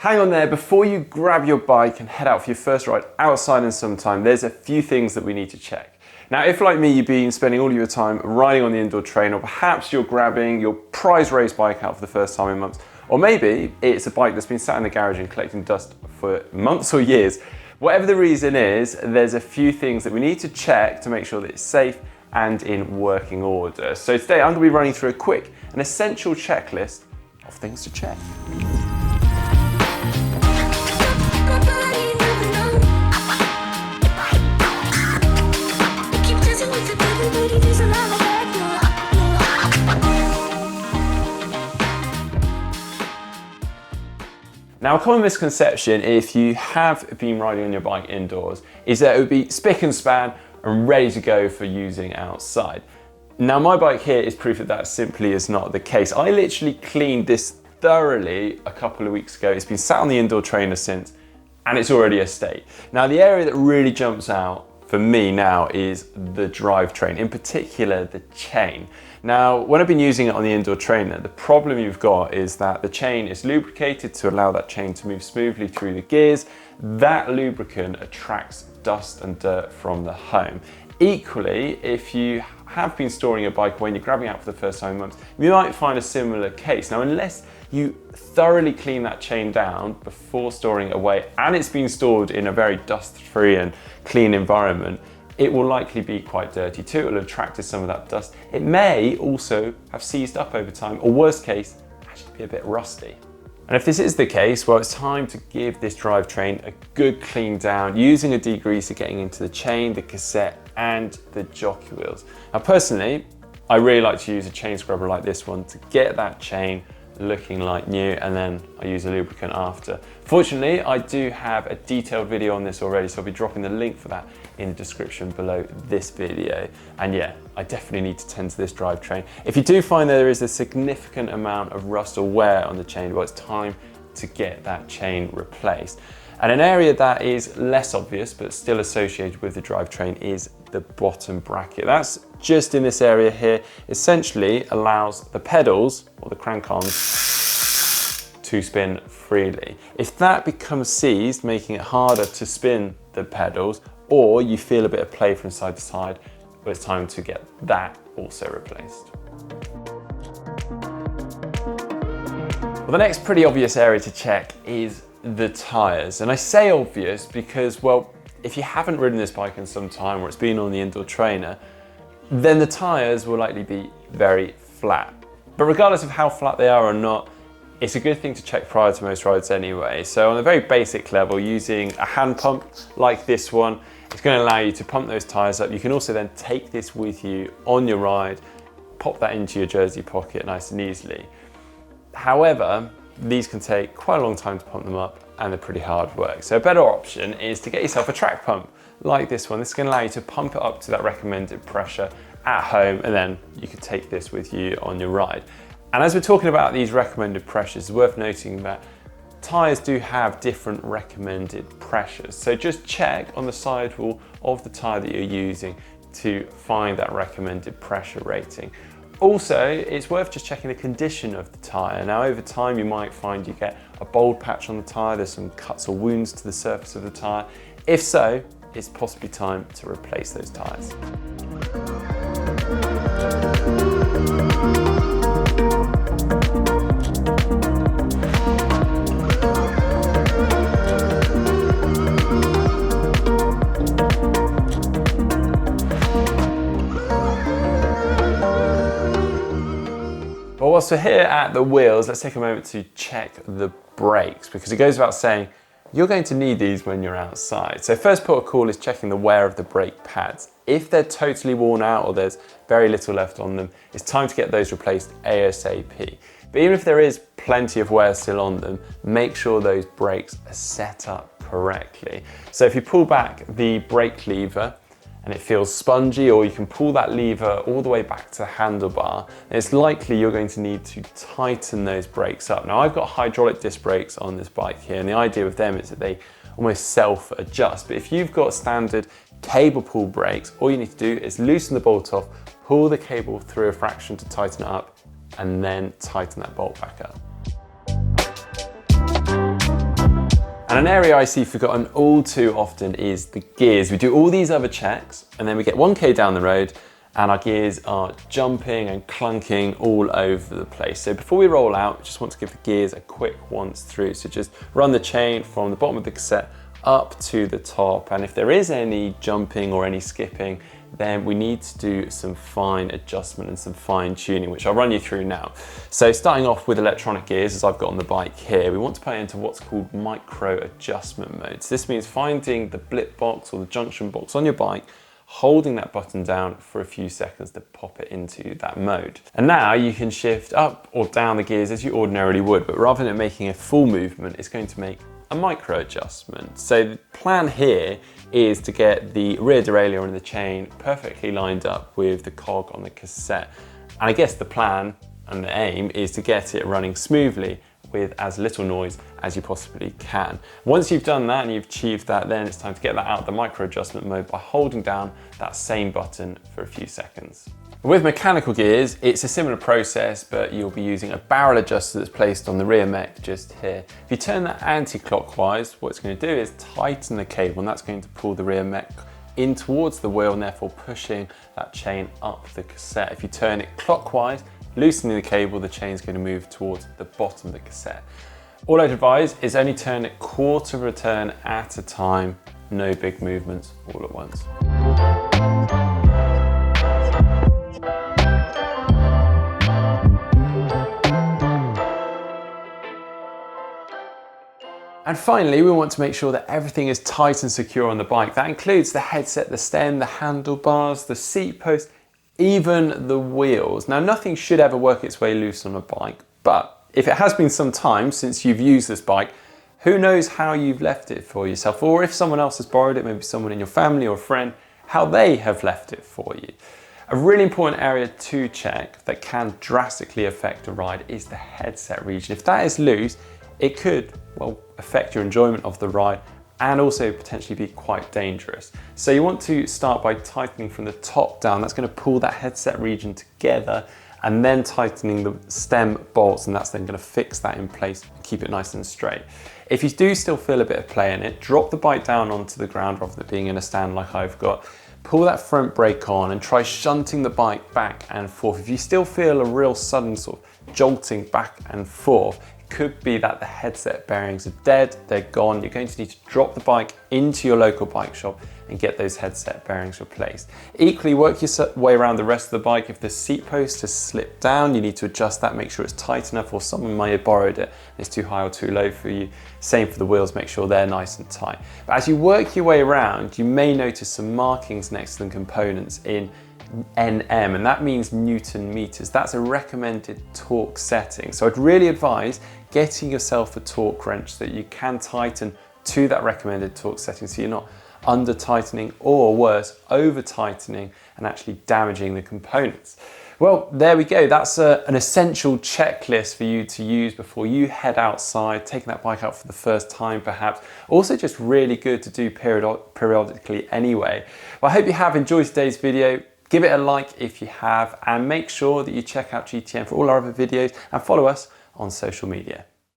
Hang on there, before you grab your bike and head out for your first ride outside in some time, there's a few things that we need to check. Now, if like me, you've been spending all of your time riding on the indoor train, or perhaps you're grabbing your prize race bike out for the first time in months, or maybe it's a bike that's been sat in the garage and collecting dust for months or years, whatever the reason is, there's a few things that we need to check to make sure that it's safe and in working order. So today I'm going to be running through a quick and essential checklist of things to check. Now, a common misconception, if you have been riding on your bike indoors, is that it would be spick and span and ready to go for using outside. Now, my bike here is proof that that simply is not the case. I literally cleaned this thoroughly a couple of weeks ago. It's been sat on the indoor trainer since, and it's already a state. Now, the area that really jumps out for me now is the drivetrain, in particular the chain. Now, when I've been using it on the indoor trainer, the problem you've got is that the chain is lubricated to allow that chain to move smoothly through the gears. That lubricant attracts dust and dirt from the home. Equally, if you have been storing your bike when you're grabbing out for the first time in months, you might find a similar case. Now, unless you thoroughly clean that chain down before storing it away, and it's been stored in a very dust-free and clean environment, it will likely be quite dirty too. It will have attracted some of that dust. It may also have seized up over time, or worst case, actually be a bit rusty. And if this is the case, well, it's time to give this drivetrain a good clean down using a degreaser, getting into the chain, the cassette, and the jockey wheels. Now, personally, I really like to use a chain scrubber like this one to get that chain looking like new, and then I use a lubricant after. Fortunately, I do have a detailed video on this already, so I'll be dropping the link for that in the description below this video. And yeah, I definitely need to tend to this drivetrain. If you do find there is a significant amount of rust or wear on the chain, well, it's time to get that chain replaced. And an area that is less obvious but still associated with the drivetrain is the bottom bracket. That's just in this area here, essentially allows the pedals or the crank-ons to spin freely. If that becomes seized, making it harder to spin the pedals, or you feel a bit of play from side to side, well, it's time to get that also replaced. Well, the next pretty obvious area to check is the tires. And I say obvious because, well, if you haven't ridden this bike in some time or it's been on the indoor trainer, then the tires will likely be very flat. But regardless of how flat they are or not, it's a good thing to check prior to most rides anyway. So on a very basic level, using a hand pump like this one, it's going to allow you to pump those tires up. You can also then take this with you on your ride, pop that into your jersey pocket nice and easily. However, these can take quite a long time to pump them up, and they're pretty hard work. So a better option is to get yourself a track pump like this one. This is going to allow you to pump it up to that recommended pressure at home, and then you can take this with you on your ride. And as we're talking about these recommended pressures, it's worth noting that tires do have different recommended pressures. So just check on the sidewall of the tire that you're using to find that recommended pressure rating. Also, it's worth just checking the condition of the tyre. Now, over time, you might find you get a bald patch on the tyre, there's some cuts or wounds to the surface of the tyre. If so, it's possibly time to replace those tyres. But whilst we're here at the wheels, let's take a moment to check the brakes, because it goes without saying, you're going to need these when you're outside. So first port of call is checking the wear of the brake pads. If they're totally worn out or there's very little left on them, it's time to get those replaced ASAP. But even if there is plenty of wear still on them, make sure those brakes are set up correctly. So if you pull back the brake lever and it feels spongy, or you can pull that lever all the way back to the handlebar, then it's likely you're going to need to tighten those brakes up. Now, I've got hydraulic disc brakes on this bike here, and the idea with them is that they almost self-adjust. But if you've got standard cable pull brakes, all you need to do is loosen the bolt off, pull the cable through a fraction to tighten it up, and then tighten that bolt back up. And an area I see forgotten all too often is the gears. We do all these other checks and then we get 1K down the road and our gears are jumping and clunking all over the place. So before we roll out, we just want to give the gears a quick once through. So just run the chain from the bottom of the cassette up to the top. And if there is any jumping or any skipping, then we need to do some fine adjustment and some fine tuning, which I'll run you through now. So starting off with electronic gears, as I've got on the bike here, we want to put it into what's called micro adjustment mode. So this means finding the blip box or the junction box on your bike, holding that button down for a few seconds to pop it into that mode. And now you can shift up or down the gears as you ordinarily would, but rather than making a full movement, it's going to make a micro adjustment. So the plan here is to get the rear derailleur and the chain perfectly lined up with the cog on the cassette. And I guess the plan and the aim is to get it running smoothly with as little noise as you possibly can. Once you've done that and you've achieved that, then it's time to get that out of the micro adjustment mode by holding down that same button for a few seconds. With mechanical gears, it's a similar process, but you'll be using a barrel adjuster that's placed on the rear mech just here. If you turn that anti-clockwise, what it's going to do is tighten the cable, and that's going to pull the rear mech in towards the wheel and therefore pushing that chain up the cassette. If you turn it clockwise, loosening the cable, the chain's going to move towards the bottom of the cassette. All I'd advise is only turn it quarter of a turn at a time, no big movements all at once. And finally, we want to make sure that everything is tight and secure on the bike. That includes the headset, the stem, the handlebars, the seat post, even the wheels. Now, nothing should ever work its way loose on a bike, but if it has been some time since you've used this bike, who knows how you've left it for yourself, or if someone else has borrowed it, maybe someone in your family or friend, how they have left it for you. A really important area to check that can drastically affect a ride is the headset region. If that is loose, it could, well, affect your enjoyment of the ride and also potentially be quite dangerous. So you want to start by tightening from the top down. That's going to pull that headset region together, and then tightening the stem bolts, and that's then going to fix that in place and keep it nice and straight. If you do still feel a bit of play in it, drop the bike down onto the ground rather than being in a stand like I've got. Pull that front brake on and try shunting the bike back and forth. If you still feel a real sudden sort of jolting back and forth, could be that the headset bearings are dead, they're gone. You're going to need to drop the bike into your local bike shop and get those headset bearings replaced. Equally, work your way around the rest of the bike. If the seat post has slipped down, you need to adjust that, make sure it's tight enough, or someone may have borrowed it and it's too high or too low for you. Same for the wheels, make sure they're nice and tight. But as you work your way around, you may notice some markings next to the components in NM, and that means Newton meters. That's a recommended torque setting. So I'd really advise getting yourself a torque wrench so that you can tighten to that recommended torque setting, so you're not under tightening or worse, over tightening and actually damaging the components. Well, there we go. That's an essential checklist for you to use before you head outside, taking that bike out for the first time perhaps. Also just really good to do periodically anyway. Well, I hope you have enjoyed today's video. Give it a like if you have, and make sure that you check out GTM for all our other videos and follow us on social media.